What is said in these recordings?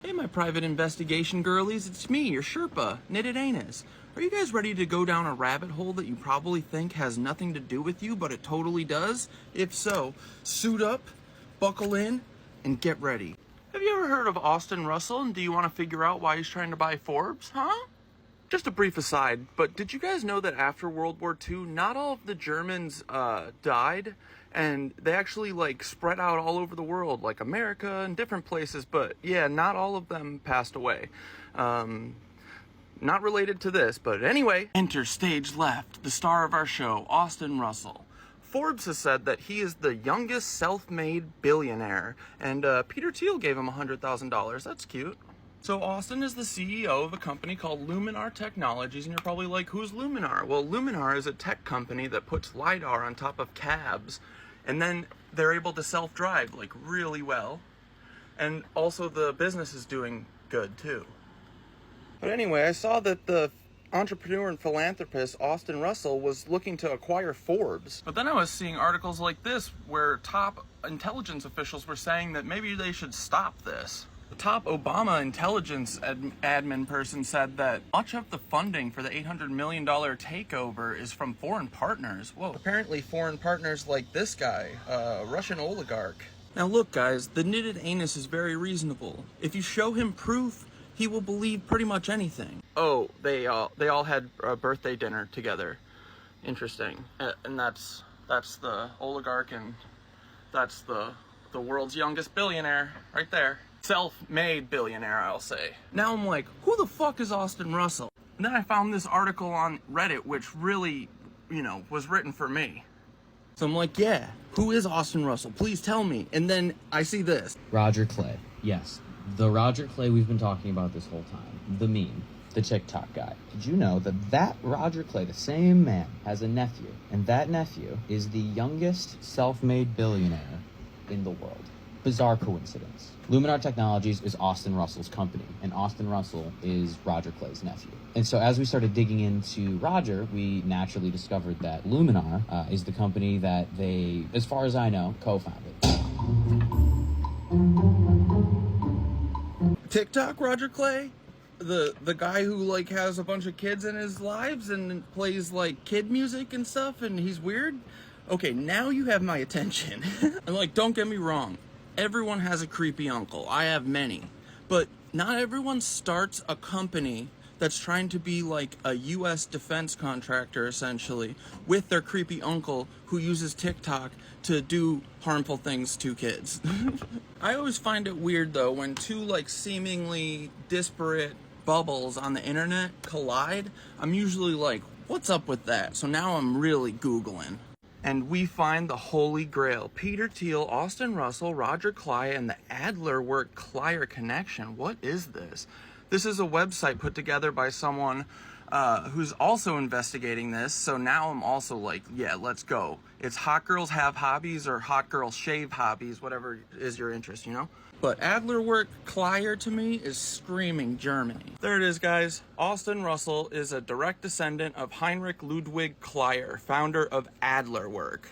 Hey, my private investigation girlies, it's me, your Sherpa, Knitted Anus. Are you guys ready to go down a rabbit hole that you probably think has nothing to do with you, but it totally does? If so, suit up, buckle in, and get ready. Have you ever heard of Austin Russell, and do you want to figure out why he's trying to buy Forbes, huh? Just a brief aside, but did you guys know that after World War II, not all of the Germans died, and they actually spread out all over the world, like America and different places, but yeah, not all of them passed away. Not related to this, but anyway. Enter stage left, the star of our show, Austin Russell. Forbes has said that he is the youngest self-made billionaire, and Peter Thiel gave him $100,000. That's cute. So Austin is the CEO of a company called Luminar Technologies, and you're probably like, who's Luminar? Well, Luminar is a tech company that puts LiDAR on top of cabs, and then they're able to self-drive, really well. And also the business is doing good, too. But anyway, I saw that the entrepreneur and philanthropist Austin Russell was looking to acquire Forbes. But then I was seeing articles like this where top intelligence officials were saying that maybe they should stop this. The top Obama intelligence admin person said that much of the funding for the $800 million takeover is from foreign partners. Whoa. Apparently foreign partners like this guy, a Russian oligarch. Now look guys, the Knitted Anus is very reasonable. If you show him proof, he will believe pretty much anything. Oh, they all had a birthday dinner together. Interesting. And that's the oligarch, and that's the world's youngest billionaire right there. Self-made billionaire, I'll say. Now I'm like, who the fuck is Austin Russell? And then I found this article on Reddit, which really, was written for me. So I'm like, yeah, who is Austin Russell? Please tell me. And then I see this. Roger Clay. Yes, the Roger Clay we've been talking about this whole time. The meme. The TikTok guy. Did you know that Roger Clay, the same man, has a nephew? And that nephew is the youngest self-made billionaire in the world. Bizarre coincidence. Luminar Technologies is Austin Russell's company, and Austin Russell is Roger Clay's nephew. And so as we started digging into Roger, we naturally discovered that Luminar is the company that they, as far as I know, co-founded. TikTok Roger Clay? The guy who has a bunch of kids in his lives and plays kid music and stuff and he's weird? Okay, now you have my attention. And don't get me wrong. Everyone has a creepy uncle. I have many. But not everyone starts a company that's trying to be a U.S. defense contractor, essentially, with their creepy uncle who uses TikTok to do harmful things to kids. I always find it weird, though, when two, seemingly disparate bubbles on the internet collide. I'm usually like, what's up with that? So now I'm really Googling. And we find the Holy Grail. Peter Thiel, Austin Russell, Roger Clay, and the Adler Work Clier connection. What is this? This is a website put together by someone who's also investigating this. So now I'm also like, yeah, let's go. It's hot girls have hobbies or hot girls shave hobbies, whatever is your interest, But Adler Work Clier to me is screaming Germany. There it is, guys. Austin Russell is a direct descendant of Heinrich Ludwig Clier, founder of Adler Work.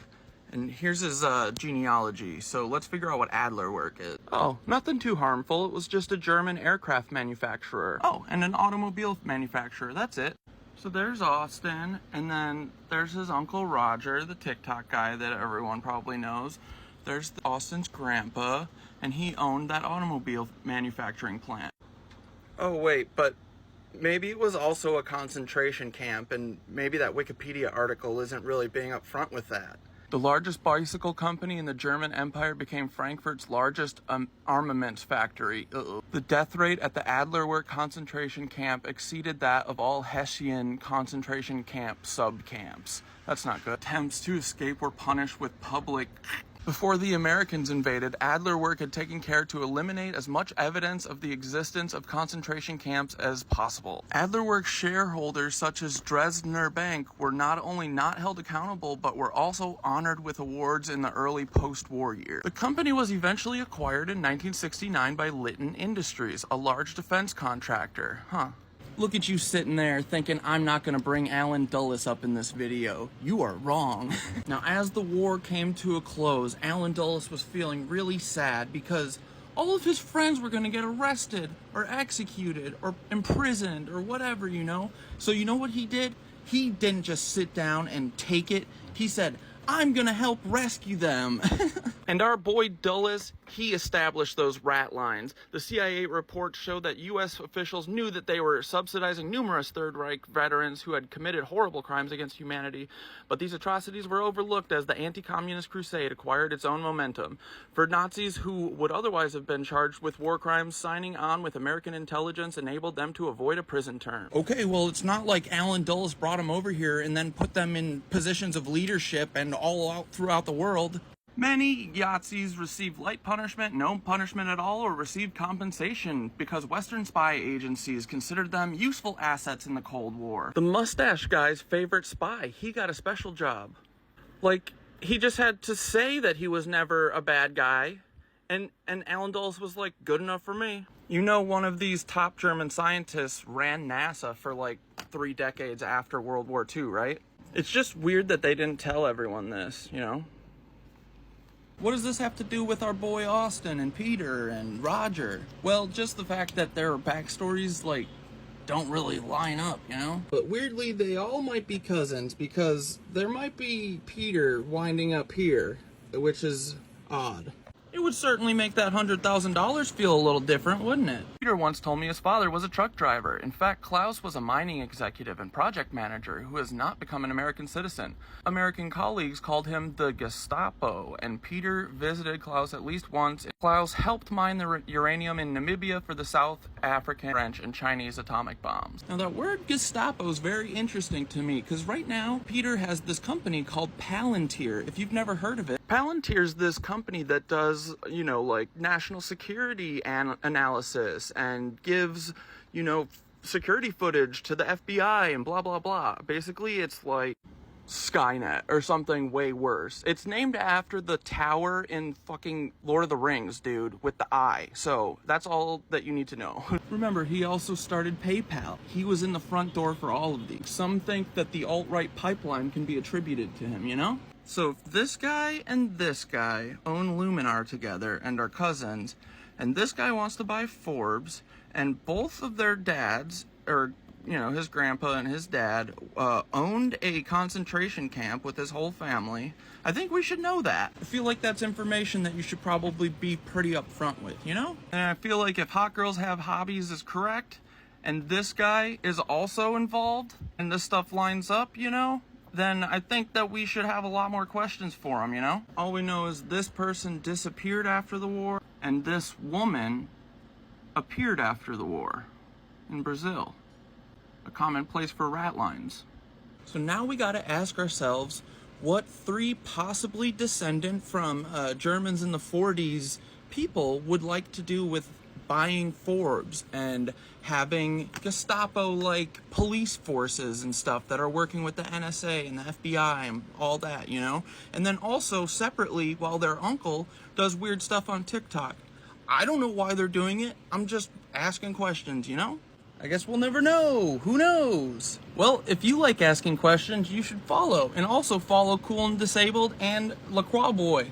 And here's his genealogy. So let's figure out what Adler Work is. Oh, nothing too harmful. It was just a German aircraft manufacturer. Oh, and an automobile manufacturer. That's it. So there's Austin, and then there's his uncle Roger, the TikTok guy that everyone probably knows. There's Austin's grandpa, and he owned that automobile manufacturing plant. Oh, wait, but maybe it was also a concentration camp, and maybe that Wikipedia article isn't really being upfront with that. The largest bicycle company in the German Empire became Frankfurt's largest armaments factory. The death rate at the Adler Work concentration camp exceeded that of all Hessian concentration camp sub-camps. That's not good. Attempts to escape were punished with public... Before the Americans invaded, Adler Work had taken care to eliminate as much evidence of the existence of concentration camps as possible. Adler Work shareholders such as Dresdner Bank were not only not held accountable, but were also honored with awards in the early post-war years. The company was eventually acquired in 1969 by Litton Industries, a large defense contractor. Look at you sitting there thinking I'm not going to bring Alan Dulles up in this video. You are wrong. Now, as the war came to a close, Alan Dulles was feeling really sad because all of his friends were gonna get arrested or executed or imprisoned or whatever, you know? So you know what he did? He didn't just sit down and take it. He said, I'm gonna help rescue them. And our boy Dulles, he established those rat lines. The CIA report showed that US officials knew that they were subsidizing numerous Third Reich veterans who had committed horrible crimes against humanity, but these atrocities were overlooked as the anti-communist crusade acquired its own momentum. For Nazis who would otherwise have been charged with war crimes, signing on with American intelligence enabled them to avoid a prison term. Okay, well, it's not like Alan Dulles brought them over here and then put them in positions of leadership and all out throughout the world. Many Yazis received light punishment, no punishment at all, or received compensation because Western spy agencies considered them useful assets in the Cold War. The mustache guy's favorite spy, he got a special job. Like, he just had to say that he was never a bad guy, and Alan Dulles was like, good enough for me. You know, one of these top German scientists ran NASA for like 3 decades after World War II, right? It's just weird that they didn't tell everyone this, you know? What does this have to do with our boy Austin and Peter and Roger? Well, just the fact that their backstories, like, don't really line up, you know? But weirdly, they all might be cousins because there might be Peter winding up here, which is odd. It would certainly make that $100,000 feel a little different, wouldn't it? Peter once told me his father was a truck driver. In fact, Klaus was a mining executive and project manager who has not become an American citizen. American colleagues called him the Gestapo, and Peter visited Klaus at least once. Klaus helped mine the uranium in Namibia for the South African, French, and Chinese atomic bombs. Now, that word Gestapo is very interesting to me, because right now, Peter has this company called Palantir, if you've never heard of it. Palantir's this company that does, you know, like national security analysis and gives, you know, security footage to the FBI and blah, blah, blah. Basically, it's like Skynet or something way worse. It's named after the tower in fucking Lord of the Rings, dude, with the eye. So that's all that you need to know. Remember, he also started PayPal. He was in the front door for all of these. Some think that the alt-right pipeline can be attributed to him, you know? So if this guy and this guy own Luminar together and are cousins, and this guy wants to buy Forbes, and both of their dads, or, you know, his grandpa and his dad, owned a concentration camp with his whole family, I think we should know that. I feel like that's information that you should probably be pretty upfront with, you know? And I feel like if Hot Girls Have Hobbies is correct, and this guy is also involved, and this stuff lines up, you know, then I think that we should have a lot more questions for him, you know? All we know is this person disappeared after the war, and this woman appeared after the war in Brazil. A common place for rat lines. So now we gotta ask ourselves what 3 possibly descendant from Germans in the 40s people would like to do with buying Forbes and having Gestapo-like police forces and stuff that are working with the NSA and the FBI and all that, you know? And then also, separately, while their uncle does weird stuff on TikTok. I don't know why they're doing it. I'm just asking questions, you know? I guess we'll never know. Who knows? Well, if you like asking questions, you should follow. And also follow Cool and Disabled and LaCroix Boy.